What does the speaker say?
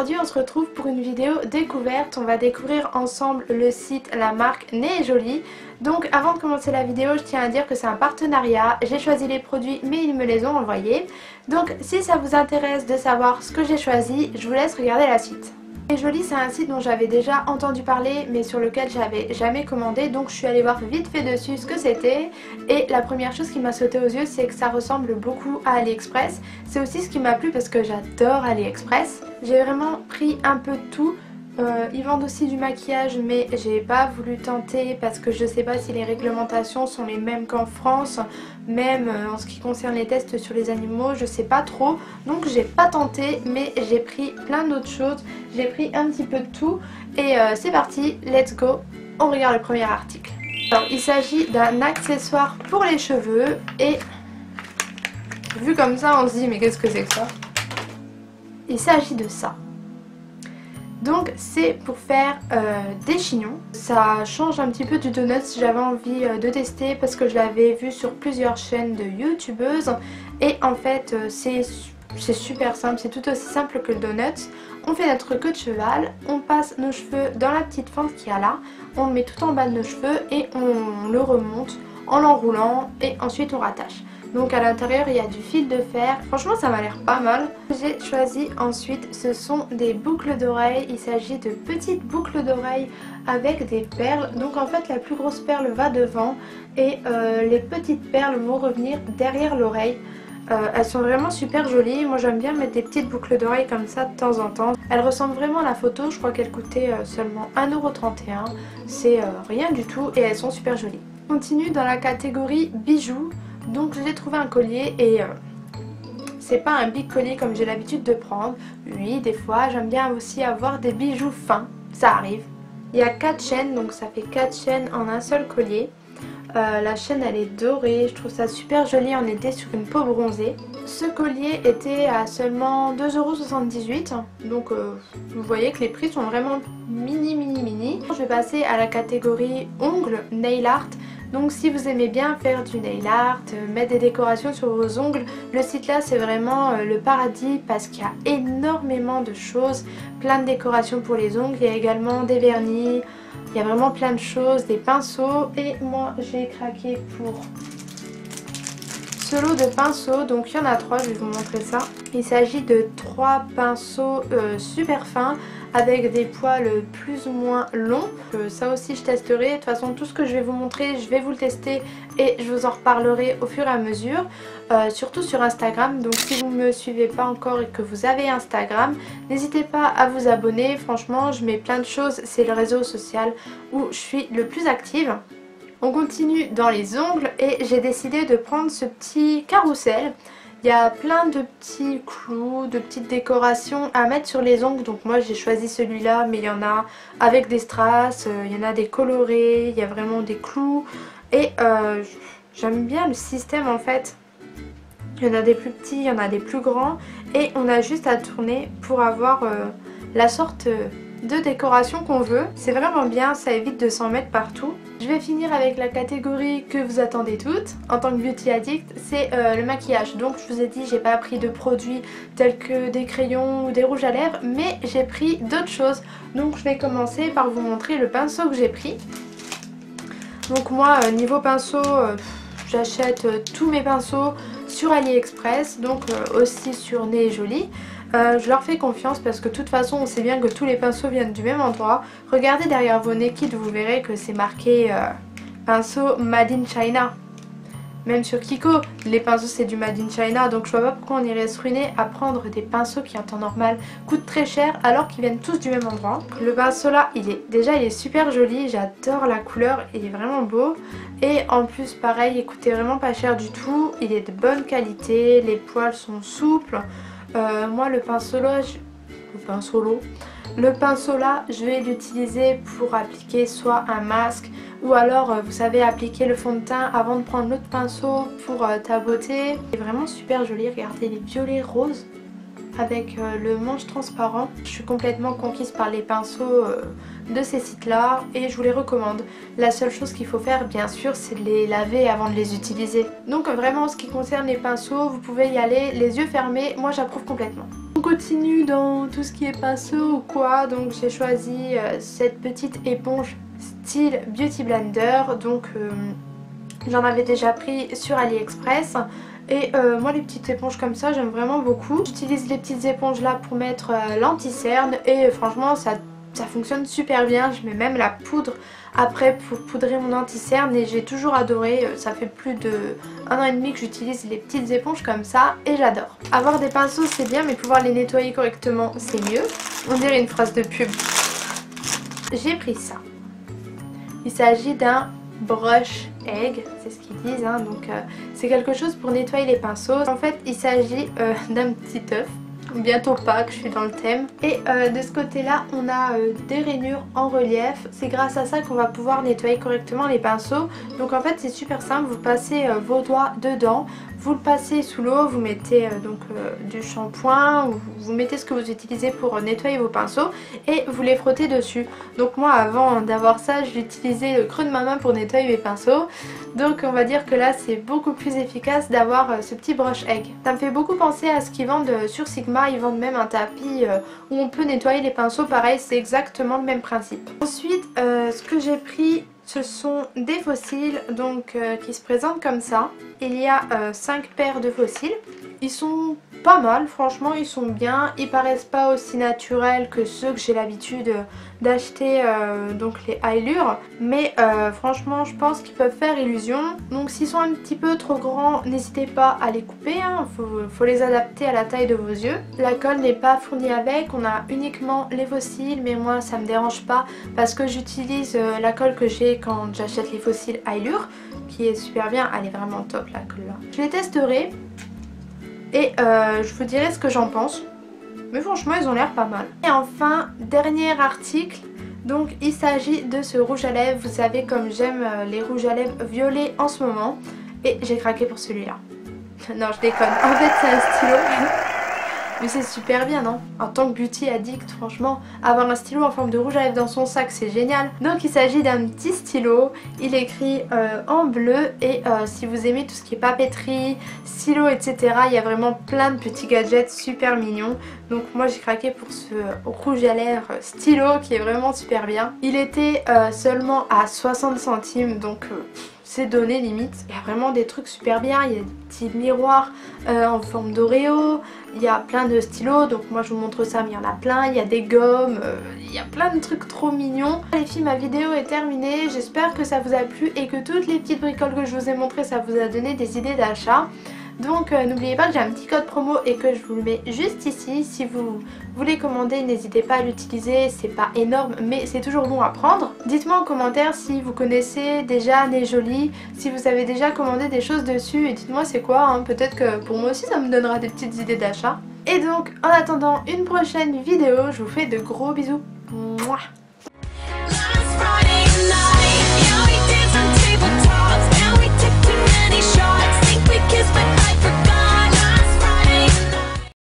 Aujourd'hui on se retrouve pour une vidéo découverte. On va découvrir ensemble le site, la marque Nez & Joli. Donc avant de commencer la vidéo, je tiens à dire que c'est un partenariat. J'ai choisi les produits mais ils me les ont envoyés. Donc si ça vous intéresse de savoir ce que j'ai choisi, je vous laisse regarder la suite. Nez & Joli, c'est un site dont j'avais déjà entendu parler mais sur lequel j'avais jamais commandé, donc je suis allée voir vite fait dessus ce que c'était. Et la première chose qui m'a sauté aux yeux, c'est que ça ressemble beaucoup à AliExpress. C'est aussi ce qui m'a plu parce que j'adore AliExpress. J'ai vraiment pris un peu de tout. Ils vendent aussi du maquillage mais j'ai pas voulu tenter parce que je sais pas si les réglementations sont les mêmes qu'en France, même en ce qui concerne les tests sur les animaux, je sais pas trop, donc j'ai pas tenté, mais j'ai pris plein d'autres choses, j'ai pris un petit peu de tout et c'est parti, let's go, on regarde le premier article. Alors il s'agit d'un accessoire pour les cheveux et vu comme ça on se dit mais qu'est-ce que c'est que ça? Il s'agit de ça. Donc c'est pour faire des chignons. Ça change un petit peu du donut, j'avais envie de tester parce que je l'avais vu sur plusieurs chaînes de youtubeuses. Et en fait c'est super simple, c'est tout aussi simple que le donut. On fait notre queue de cheval, on passe nos cheveux dans la petite fente qu'il y a là, on le met tout en bas de nos cheveux et on le remonte en l'enroulant et ensuite on rattache. Donc à l'intérieur il y a du fil de fer, franchement ça m'a l'air pas mal. J'ai choisi ensuite, ce sont des boucles d'oreilles, il s'agit de petites boucles d'oreilles avec des perles. Donc en fait la plus grosse perle va devant et les petites perles vont revenir derrière l'oreille. Elles sont vraiment super jolies, moi j'aime bien mettre des petites boucles d'oreilles comme ça de temps en temps. Elles ressemblent vraiment à la photo, je crois qu'elles coûtaient seulement 1,31€, c'est rien du tout et elles sont super jolies. On continue dans la catégorie bijoux. Donc j'ai trouvé un collier et c'est pas un big collier comme j'ai l'habitude de prendre. Oui, des fois j'aime bien aussi avoir des bijoux fins, ça arrive. Il y a 4 chaînes, donc ça fait 4 chaînes en un seul collier. La chaîne elle est dorée, je trouve ça super joli, on était sur une peau bronzée. Ce collier était à seulement 2,78€, donc vous voyez que les prix sont vraiment mini. Je vais passer à la catégorie ongles, nail art. Donc si vous aimez bien faire du nail art, mettre des décorations sur vos ongles, le site là c'est vraiment le paradis parce qu'il y a énormément de choses, plein de décorations pour les ongles, il y a également des vernis, il y a vraiment plein de choses, des pinceaux et moi j'ai craqué pour ce lot de pinceaux, donc il y en a 3, je vais vous montrer ça. Il s'agit de 3 pinceaux super fins avec des poils plus ou moins longs. Ça aussi je testerai, de toute façon tout ce que je vais vous montrer je vais vous le tester et je vous en reparlerai au fur et à mesure, surtout sur Instagram. Donc si vous ne me suivez pas encore et que vous avez Instagram, n'hésitez pas à vous abonner, franchement je mets plein de choses, c'est le réseau social où je suis le plus active. On continue dans les ongles et j'ai décidé de prendre ce petit carrousel. Il y a plein de petits clous, de petites décorations à mettre sur les ongles. Donc moi j'ai choisi celui-là, mais il y en a avec des strass, il y en a des colorés, il y a vraiment des clous. Et j'aime bien le système en fait. Il y en a des plus petits, il y en a des plus grands. Et on a juste à tourner pour avoir la sorte de décoration qu'on veut. C'est vraiment bien, ça évite de s'en mettre partout. Je vais finir avec la catégorie que vous attendez toutes en tant que beauty addict, c'est le maquillage. Donc je vous ai dit j'ai pas pris de produits tels que des crayons ou des rouges à lèvres, mais j'ai pris d'autres choses. Donc je vais commencer par vous montrer le pinceau que j'ai pris. Donc moi niveau pinceau, j'achète tous mes pinceaux sur AliExpress, donc aussi sur Nez & Joli. Je leur fais confiance parce que de toute façon on sait bien que tous les pinceaux viennent du même endroit. Regardez derrière vos Naked, vous verrez que c'est marqué pinceau Made in China. Même sur Kiko, les pinceaux c'est du Made in China, donc je vois pas pourquoi on irait se ruiner à prendre des pinceaux qui en temps normal coûtent très cher alors qu'ils viennent tous du même endroit. Le pinceau là, il est super joli, j'adore la couleur, il est vraiment beau. Et en plus pareil, il coûtait vraiment pas cher du tout, il est de bonne qualité, les poils sont souples. Moi le pinceau là, je vais l'utiliser pour appliquer soit un masque ou alors vous savez appliquer le fond de teint avant de prendre l'autre pinceau pour tapoter. C'est vraiment super joli, regardez les violets roses avec le manche transparent. Je suis complètement conquise par les pinceaux de ces sites là et je vous les recommande. La seule chose qu'il faut faire bien sûr c'est de les laver avant de les utiliser. Donc vraiment en ce qui concerne les pinceaux vous pouvez y aller les yeux fermés, moi j'approuve complètement. On continue dans tout ce qui est pinceau ou quoi, donc j'ai choisi cette petite éponge style Beauty Blender, donc j'en avais déjà pris sur AliExpress. Et moi les petites éponges comme ça j'aime vraiment beaucoup. J'utilise les petites éponges là pour mettre l'anti-cerne et franchement ça fonctionne super bien. Je mets même la poudre après pour poudrer mon anti-cerne et j'ai toujours adoré. Ça fait plus de 1 an et demi que j'utilise les petites éponges comme ça et j'adore. Avoir des pinceaux c'est bien mais pouvoir les nettoyer correctement c'est mieux. On dirait une phrase de pub. J'ai pris ça. Il s'agit d'un brush egg, c'est ce qu'ils disent, hein. Donc c'est quelque chose pour nettoyer les pinceaux. En fait il s'agit d'un petit œuf, bientôt Pâques, je suis dans le thème. Et de ce côté là on a des rainures en relief, c'est grâce à ça qu'on va pouvoir nettoyer correctement les pinceaux. Donc en fait c'est super simple, vous passez vos doigts dedans, vous le passez sous l'eau, vous mettez du shampoing, ou vous mettez ce que vous utilisez pour nettoyer vos pinceaux et vous les frottez dessus. Donc moi avant d'avoir ça j'utilisais le creux de ma main pour nettoyer mes pinceaux. Donc on va dire que là c'est beaucoup plus efficace d'avoir ce petit brush egg. Ça me fait beaucoup penser à ce qu'ils vendent sur Sigma, ils vendent même un tapis où on peut nettoyer les pinceaux, pareil c'est exactement le même principe. Ensuite ce que j'ai pris ce sont des fossiles donc qui se présentent comme ça. Il y a 5 paires de fossiles. Ils sont pas mal, franchement ils sont bien. Ils paraissent pas aussi naturels que ceux que j'ai l'habitude d'acheter, donc les Allure. Mais franchement je pense qu'ils peuvent faire illusion. Donc s'ils sont un petit peu trop grands, n'hésitez pas à les couper, hein. Faut les adapter à la taille de vos yeux. La colle n'est pas fournie avec, on a uniquement les fossiles. Mais moi ça me dérange pas parce que j'utilise la colle que j'ai quand j'achète les fossiles Allure, qui est super bien, elle est vraiment top la colle là. Je les testerai et je vous dirai ce que j'en pense. Mais franchement ils ont l'air pas mal. Et enfin dernier article, donc il s'agit de ce rouge à lèvres. Vous savez comme j'aime les rouges à lèvres violets en ce moment. Et j'ai craqué pour celui-là. Non je déconne, en fait c'est un stylo. Mais c'est super bien non? En tant que beauty addict franchement, avoir un stylo en forme de rouge à lèvres dans son sac c'est génial. Donc il s'agit d'un petit stylo, il est écrit en bleu et si vous aimez tout ce qui est papeterie, stylo etc. il y a vraiment plein de petits gadgets super mignons. Donc moi j'ai craqué pour ce rouge à lèvres stylo qui est vraiment super bien. Il était seulement à 60 centimes donc... c'est donné limite. Il y a vraiment des trucs super bien, il y a des petits miroirs en forme d'Oreo, il y a plein de stylos, donc moi je vous montre ça mais il y en a plein, il y a des gommes, il y a plein de trucs trop mignons. Les filles, ma vidéo est terminée, j'espère que ça vous a plu et que toutes les petites bricoles que je vous ai montrées ça vous a donné des idées d'achat. Donc n'oubliez pas que j'ai un petit code promo et que je vous le mets juste ici. Si vous voulez commander, n'hésitez pas à l'utiliser, c'est pas énorme mais c'est toujours bon à prendre. Dites-moi en commentaire si vous connaissez déjà Nez Jolie, si vous avez déjà commandé des choses dessus et dites-moi c'est quoi, hein. Peut-être que pour moi aussi ça me donnera des petites idées d'achat. Et donc en attendant une prochaine vidéo, je vous fais de gros bisous. Mouah.